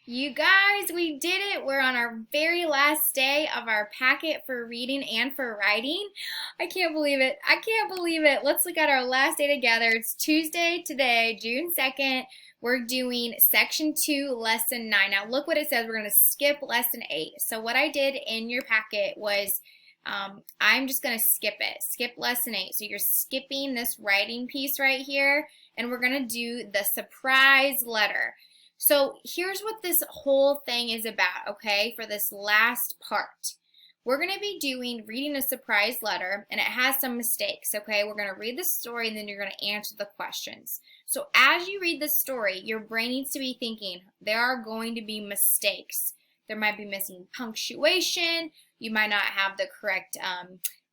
You guys, we did it. We're on our very last day of our packet for reading and for writing. I can't believe it. I can't believe it. Let's look at our last day together. It's Tuesday today, June 2nd. We're doing section 2, lesson 9. Now look what it says. We're going to skip lesson 8. So what I did in your packet was I'm just going to skip it. Skip lesson 8. So you're skipping this writing piece right here, and we're going to do the surprise letter. So here's what this whole thing is about, okay, for this last part. We're going to be reading a surprise letter, and it has some mistakes, okay? We're going to read the story, and then you're going to answer the questions. So as you read the story, your brain needs to be thinking, there are going to be mistakes. There might be missing punctuation. You might not have the correct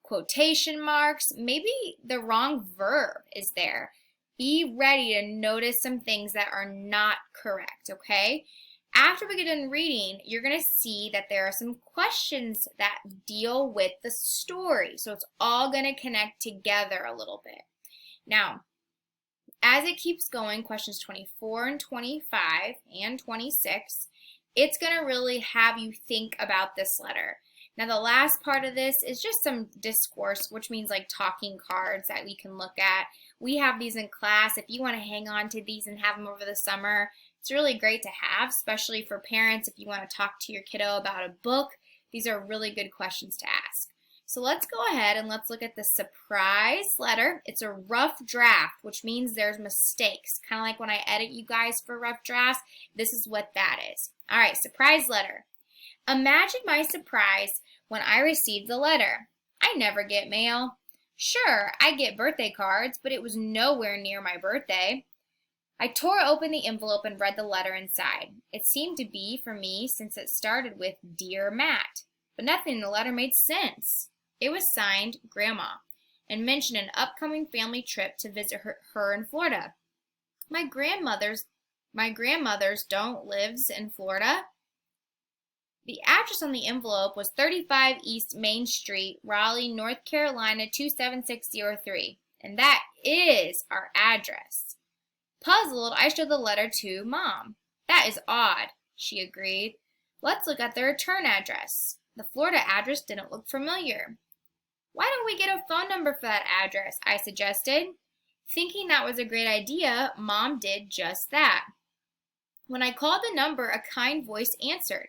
quotation marks. Maybe the wrong verb is there. Be ready to notice some things that are not correct, okay? After we get done reading, you're going to see that there are some questions that deal with the story. So it's all going to connect together a little bit. Now, as it keeps going, questions 24 and 25 and 26, it's going to really have you think about this letter. Now, the last part of this is just some discourse, which means like talking cards that we can look at. We have these in class. If you want to hang on to these and have them over the summer, it's really great to have, especially for parents if you want to talk to your kiddo about a book. These are really good questions to ask. So let's go ahead and let's look at the surprise letter. It's a rough draft, which means there's mistakes. Kind of like when I edit you guys for rough drafts, this is what that is. All right, surprise letter. Imagine my surprise when I received the letter. I never get mail. Sure, I get birthday cards, but it was nowhere near my birthday. I tore open the envelope and read the letter inside. It seemed to be for me since it started with Dear Matt, but nothing in the letter made sense. It was signed Grandma and mentioned an upcoming family trip to visit her in Florida. My grandmother's don't lives in Florida. The address on the envelope was 35 East Main Street, Raleigh, North Carolina 27603, and that is our address. Puzzled, I showed the letter to Mom. That is odd, she agreed. Let's look at the return address. The Florida address didn't look familiar. Why don't we get a phone number for that address? I suggested. Thinking that was a great idea, Mom did just that. When I called the number, a kind voice answered.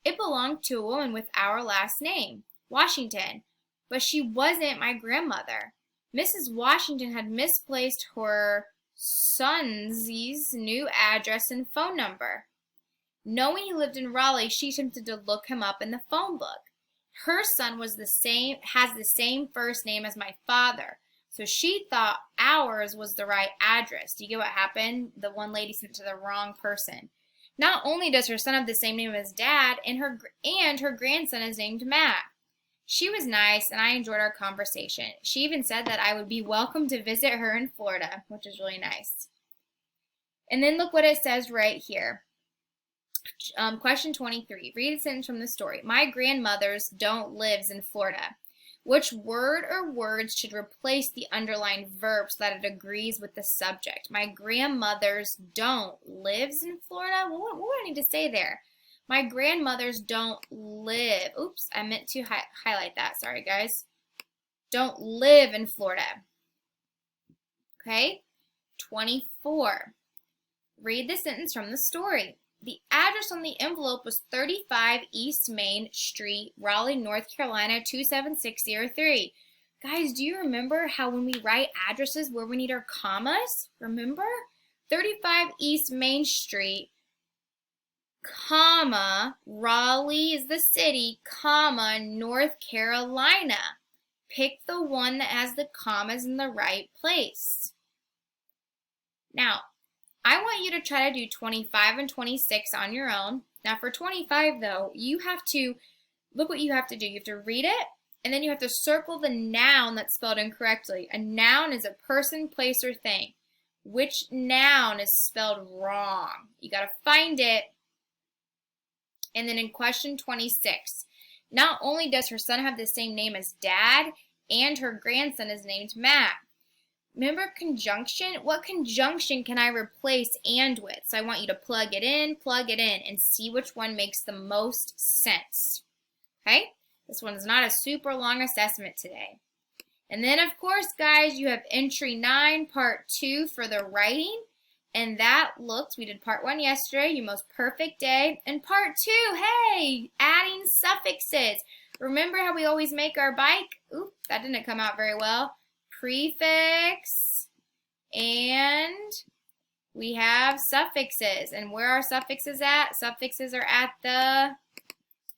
It belonged to a woman with our last name, Washington, but she wasn't my grandmother. Mrs. Washington had misplaced her son's new address and phone number. Knowing he lived in Raleigh, she attempted to look him up in the phone book. Her son has the same first name as my father, so she thought ours was the right address. Do you get what happened? The one lady sent it to the wrong person. Not only does her son have the same name as Dad, and her grandson is named Matt. She was nice, and I enjoyed our conversation. She even said that I would be welcome to visit her in Florida, which is really nice. And then look what it says right here. Question 23. Read a sentence from the story. My grandmother's don't lives in Florida. Which word or words should replace the underlined verb so that it agrees with the subject? My grandmother's don't lives in Florida? What do I need to say there? My grandmother's don't live. Oops, I meant to highlight that. Sorry, guys. Don't live in Florida. Okay? 24. Read the sentence from the story. The address on the envelope was 35 East Main Street, Raleigh, North Carolina 27603. Guys, do you remember how when we write addresses where we need our commas? Remember? 35 East Main Street, comma, Raleigh is the city, comma, North Carolina. Pick the one that has the commas in the right place. Now, I want you to try to do 25 and 26 on your own. Now for 25 though, you have to, look what you have to do. You have to read it, and then you have to circle the noun that's spelled incorrectly. A noun is a person, place, or thing. Which noun is spelled wrong? You got to find it. And then in question 26, not only does her son have the same name as Dad, and her grandson is named Matt. Remember conjunction? What conjunction can I replace and with? So I want you to plug it in, and see which one makes the most sense. Okay? This one is not a super long assessment today. And then, of course, guys, you have entry 9, part 2 for the writing. And that looks, we did part 1 yesterday, your most perfect day. And part 2, hey, adding suffixes. Remember how we always make our bike? Oop, that didn't come out very well. Prefix, and we have suffixes. And where are suffixes at? Suffixes are at the,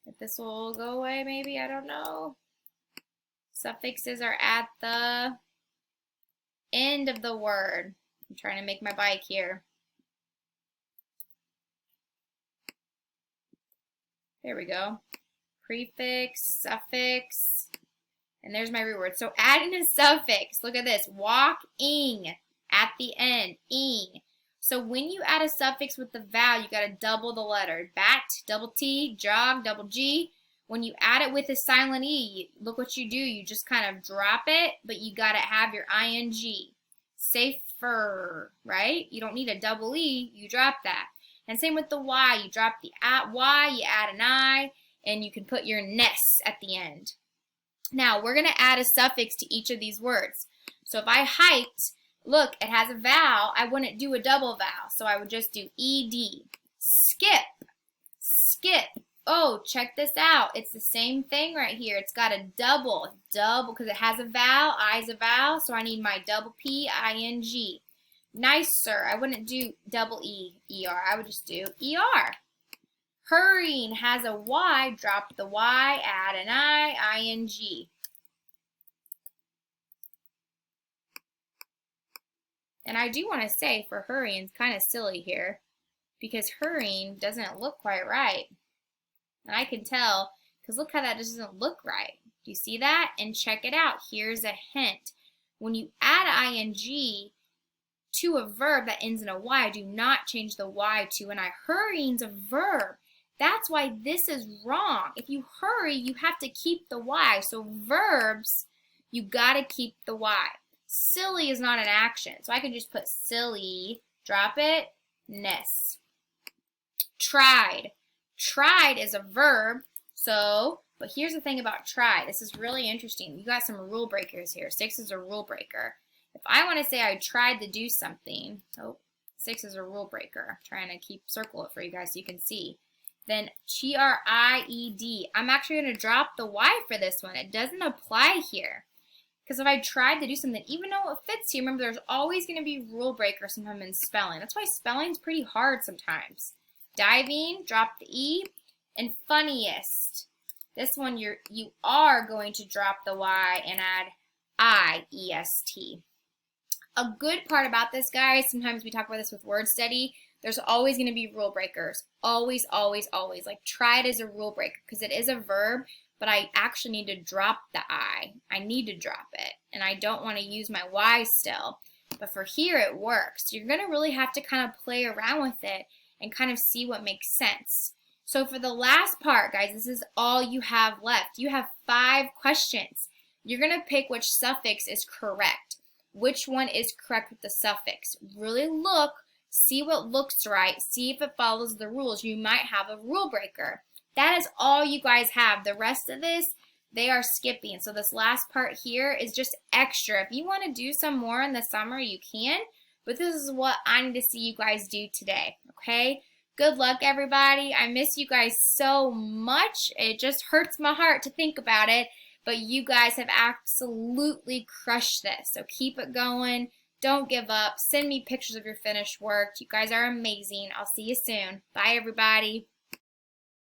if this will go away maybe, I don't know. Suffixes are at the end of the word. I'm trying to make my bike here. There we go. Prefix, suffix, and there's my root word. So adding a suffix, look at this, walking at the end, ing. So when you add a suffix with the vowel, you got to double the letter. Bat, double T, jog, double G. When you add it with a silent E, look what you do. You just kind of drop it, but you got to have your ing. Safer, right? You don't need a double E, you drop that. And same with the Y, you drop the Y, you add an I, and you can put your ness at the end. Now, we're going to add a suffix to each of these words. So if I hiked, look, it has a vowel. I wouldn't do a double vowel, so I would just do ED. Skip, skip. Oh, check this out. It's the same thing right here. It's got a double, because it has a vowel. I is a vowel, so I need my double P-I-N-G. Nicer. I wouldn't do double E-E-R. I would just do E-R. Hurrying has a Y, drop the Y, add an I-N-G. And I do want to say for hurrying, it's kind of silly here because hurrying doesn't look quite right. And I can tell because look how that doesn't look right. Do you see that? And check it out. Here's a hint. When you add ing to a verb that ends in a Y, do not change the Y to an I. Hurrying's a verb. That's why this is wrong. If you hurry, you have to keep the Y. So verbs, you got to keep the Y. Silly is not an action. So I can just put silly, drop it, ness. Tried. Tried is a verb. So, but here's the thing about try. This is really interesting. You got some rule breakers here. 6 is a rule breaker. If I want to say I tried to do something, 6 is a rule breaker. I'm trying to circle it for you guys so you can see. Then T-R-I-E-D. I'm actually going to drop the Y for this one. It doesn't apply here. Because if I tried to do something, even though it fits here, remember there's always going to be rule breakers sometimes in spelling. That's why spelling's pretty hard sometimes. Diving, drop the E. And funniest. This one you are going to drop the Y and add I-E-S-T. A good part about this, guys, sometimes we talk about this with word study, there's always going to be rule breakers. Always, always, always. Like tried is a rule breaker because it is a verb, but I actually need to drop the I. I need to drop it, and I don't want to use my Y still. But for here, it works. You're going to really have to kind of play around with it and kind of see what makes sense. So for the last part, guys, this is all you have left. You have 5 questions. You're going to pick which suffix is correct. Which one is correct with the suffix? Really look, see what looks right, see if it follows the rules. You might have a rule breaker. That is all you guys have. The rest of this, they are skipping. So this last part here is just extra. If you want to do some more in the summer, you can. But this is what I need to see you guys do today, okay? Good luck, everybody. I miss you guys so much. It just hurts my heart to think about it. But you guys have absolutely crushed this. So keep it going. Don't give up. Send me pictures of your finished work. You guys are amazing. I'll see you soon. Bye, everybody.